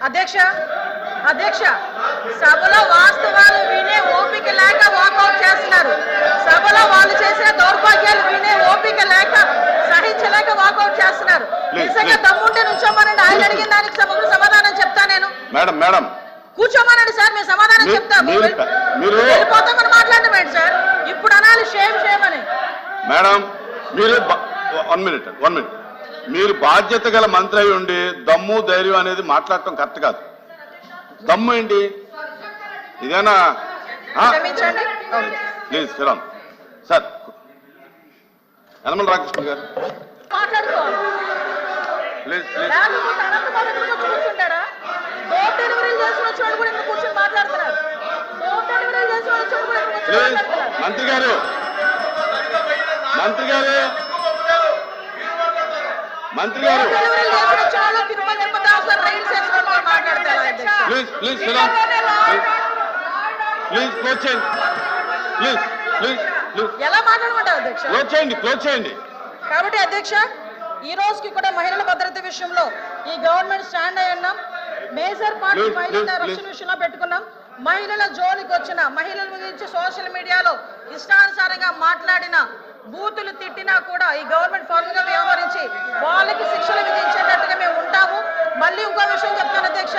అధ్యక్ష అధ్యక్ష సభలో వాస్తవాలు వినే ఓపిక లేక వాకౌట్ చేస్తున్నారు. సభలో వాళ్ళు చేసే దౌర్భాగ్యాలు వినే ఓపిక లేక సహించలేక వాకౌట్ చేస్తున్నారు. నిజంగా దమ్ముంటే నుంచోమనండి. ఆయన అడిగిన దానికి సమాధానం చెప్తా నేను. మేడం కూర్చోమనండి సార్, మేము సమాధానం చెప్తాము. వెళ్ళిపోతామని మాట్లాడడం ఏంటి సార్? ఇప్పుడు అనాలి షేమ్ అని. మేడం మీరు 1 మినిట్ మీరు బాధ్యత గల మంత్రి అయి ఉండి దమ్ము ధైర్యం అనేది మాట్లాడటం కరెక్ట్ కాదు. దమ్ము ఏంటి ఇదేనా? ప్లీజ్ ఫిరాన్ సార్. యనమల రామకృష్ణ గారు ప్లీజ్ ప్లీజ్. మంత్రి గారు ప్లీజ్ ప్లీజ్ ప్లీజ్ క్లోజ్ చేయండి. ఎలా మాట్లాడమంటారు అధ్యక్ష? క్లోజ్ చేయండి. కాబట్టి అధ్యక్ష, ఈ రోజుకి కూడా మహిళల భద్రత విషయంలో ఈ గవర్నమెంట్ స్టాండ్ అయి ఉన్నాం. మేజర్ పార్టీ మహిళల రక్షణ విషయంలో పెట్టుకున్నాం. మహిళల జోలికి వచ్చిన మహిళల గురించి సోషల్ మీడియాలో ఇష్టానుసారంగా మాట్లాడిన బూతులు తిట్టినా కూడా ఈ గవర్నమెంట్ ఫార్మ్ గా వ్యవహరించి వాళ్ళకి శిక్షలు విధించేటట్టుగా మేము ఉంటాము. మళ్ళీ ఇంకో విషయం చెప్తాను అధ్యక్ష,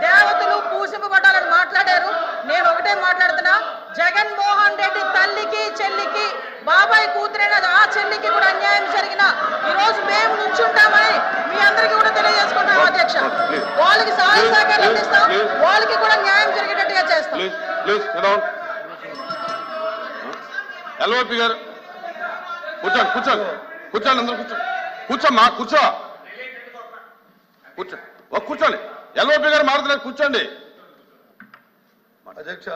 దేవతలు పూజింపబడాలని మాట్లాడారు. నేను ఒకటే మాట్లాడుతున్నా, జగన్మోహన్ రెడ్డి తల్లికి చెల్లికి బాబాయ్ కూతురైన ఆ చెల్లికి కూడా అన్యాయం జరిగిన ఈ రోజు మేము నుంచుంటామని మీ అందరికీ కూడా తెలియజేసుకుంటాం అధ్యక్ష. వాళ్ళకి సహాయ సహకారం అందిస్తాం, వాళ్ళకి కూడా న్యాయం జరిగేటట్టుగా చేస్తాం. ఎల్ఓపి గారు కూర్చోండి అందరూ కూర్చోండి. ఎల్ఓపి గారు మారుతున్నారు, కూర్చోండి. అధ్యక్ష,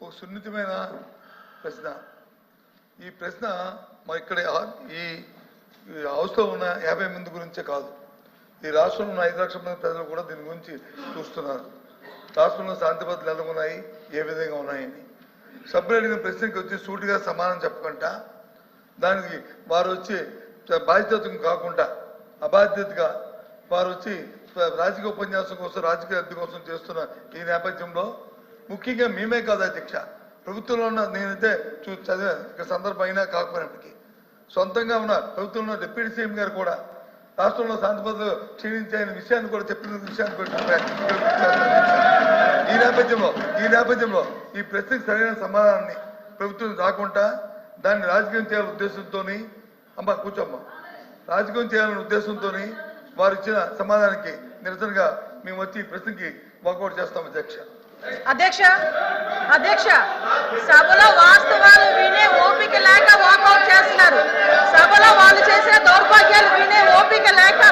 ఒక సున్నితమైన ప్రశ్న. ఈ ప్రశ్న మా ఇక్కడ ఈ హౌస్లో ఉన్న 50 మంది గురించే కాదు, ఈ రాష్ట్రంలో ఉన్న 5 లక్షల మంది ప్రజలు కూడా దీని గురించి చూస్తున్నారు. రాష్ట్రంలో శాంతి భద్రతలు ఎలా ఉన్నాయి, ఏ విధంగా ఉన్నాయని. సభ్యులు అడిగిన ప్రశ్నకి వచ్చి సూటిగా సమాధానం చెప్పకుండా దానికి వారు వచ్చి బాధ్యత కాకుండా అబాధ్యతగా వారు వచ్చి రాజకీయ ఉపన్యాసం కోసం రాజకీయ అద్దె కోసం చేస్తున్న ఈ నేపథ్యంలో ముఖ్యంగా మేమే కాదు అధ్యక్ష, ప్రభుత్వంలో ఉన్న నేనైతే చదివా ఇక్కడ సందర్భం అయినా కాకపోయినప్పటికీ సొంతంగా ఉన్న ప్రభుత్వంలో ఉన్న డిప్యూటీ సీఎం గారు కూడా రాష్ట్రంలో శాంతి భద్రతలు క్షీణించే విషయాన్ని కూడా చెప్పిన విషయాన్ని ఈ నేపథ్యంలో ఈ ప్రశ్నకు సరైన సమాధానాన్ని ప్రభుత్వం రాకుండా దాన్ని రాజకీయం చేయాలనే ఉద్దేశంతో రాజకీయం చేయాలనే ఉద్దేశంతో వారు ఇచ్చిన సమాధానానికి నిరసనగా మేము వచ్చి ఈ ప్రశ్నకి వాకౌట్ చేస్తాం అధ్యక్ష సభలో వాస్తవాలు వినే ఓపిక లేక వాకౌట్ చేస్తున్నారు. సభలో వాళ్ళు చేసే దౌర్భాగ్యాలు వినే ఓపిక లేక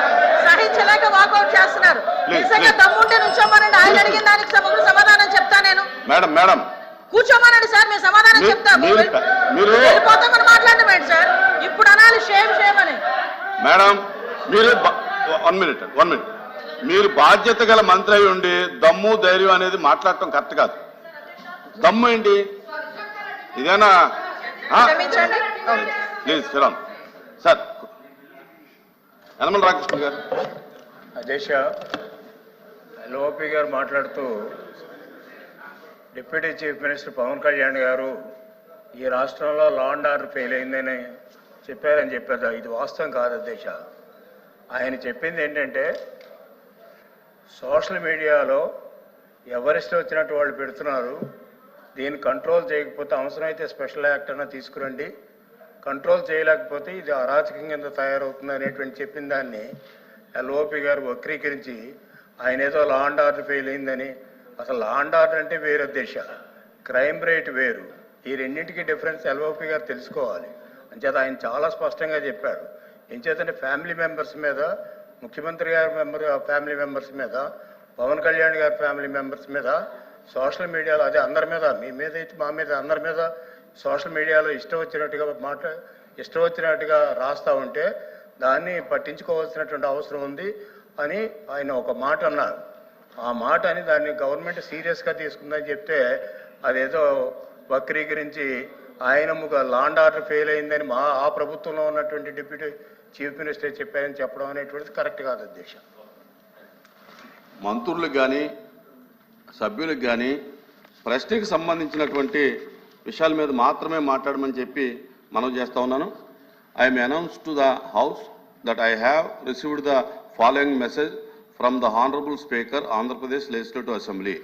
సహించలేక వాకౌట్ చేస్తున్నారు. నిజంగా దమ్ముంటే నుంచోమనండి. ఆయన అడిగిన దానికి సమాధానం చెప్తా నేను. మేడం కూర్చోమనండి సార్, మేము సమాధానం చెప్తాము. వెళ్ళిపోతామని మాట్లాడడం ఏంటి సార్? ఇప్పుడు అనాలి షేమ్ అని. మేడం మీరు 1 మినిట్ మీరు బాధ్యత గల మంత్రి అయి ఉండి దమ్ము ధైర్యం అనేది మాట్లాడటం కరెక్ట్ కాదు. దమ్ము ఏంటి ఇదేనా? ప్లీజ్ ఫిరాన్ సార్. యనమల రామకృష్ణ గారు. అధ్యక్ష, ఎల్ఓపి గారు మాట్లాడుతూ deputy chief minister Pawan Kalyan గారు ఈ రాష్ట్రంలో లా అండ్ ఆర్డర్ ఫెయిల్ అయిందని చెప్పారని చెప్పారు. ఇది వాస్తవం కాదు అధ్యక్ష. ఆయన చెప్పింది ఏంటంటే సోషల్ మీడియాలో ఎవరిష్టం వచ్చినట్టు వాళ్ళు పెడుతున్నారు, దీన్ని కంట్రోల్ చేయకపోతే అవసరమైతే స్పెషల్ యాక్ట్ అన్నా తీసుకురండి, కంట్రోల్ చేయలేకపోతే ఇది అరాచకం కింద తయారవుతుంది అనేటువంటి చెప్పిన దాన్ని ఎల్ఓపి గారు వక్రీకరించి ఆయన ఏదో లా అండ్ ఆర్డర్ ఫెయిల్ అయిందని. అసలు లా అండ్ ఆర్డర్ అంటే వేరే దేశ, క్రైమ్ రేట్ వేరు. ఈ రెండింటికి డిఫరెన్స్ ఎల్ఓపి గారు తెలుసుకోవాలి. అంచేత ఆయన చాలా స్పష్టంగా చెప్పారు. ఎంచేతంటే ఫ్యామిలీ మెంబర్స్ మీద, ముఖ్యమంత్రి గారి ఫ్యామిలీ మెంబర్స్ మీద, పవన్ కళ్యాణ్ గారి ఫ్యామిలీ మెంబర్స్ మీద సోషల్ మీడియాలో, అదే అందరి మీద, మీ మీద అయితే మా మీద, అందరి మీద సోషల్ మీడియాలో ఇష్టం వచ్చినట్టుగా రాస్తూ ఉంటే దాన్ని పట్టించుకోవాల్సినటువంటి అవసరం ఉంది అని ఆయన ఒక మాట అన్నారు. ఆ మాట అని దాన్ని గవర్నమెంట్ సీరియస్గా తీసుకుందని చెప్తే అదేదో వక్రీకరించి ఆయన లా అండ్ ఆర్డర్ ఫెయిల్ అయిందని ఆ ప్రభుత్వంలో ఉన్నటువంటి డిప్యూటీ చీఫ్ మినిస్టర్ చెప్పారని చెప్పడం అనేటువంటిది కరెక్ట్ కాదు అధ్యక్ష. మంత్రులకు కానీ సభ్యులకు కానీ ప్రశ్నకి సంబంధించినటువంటి విషయాల మీద మాత్రమే మాట్లాడమని చెప్పి మనం చేస్తా ఉన్నాను. I am announced to the House that I have received the following message from the Honorable Speaker, Andhra Pradesh Legislative Assembly.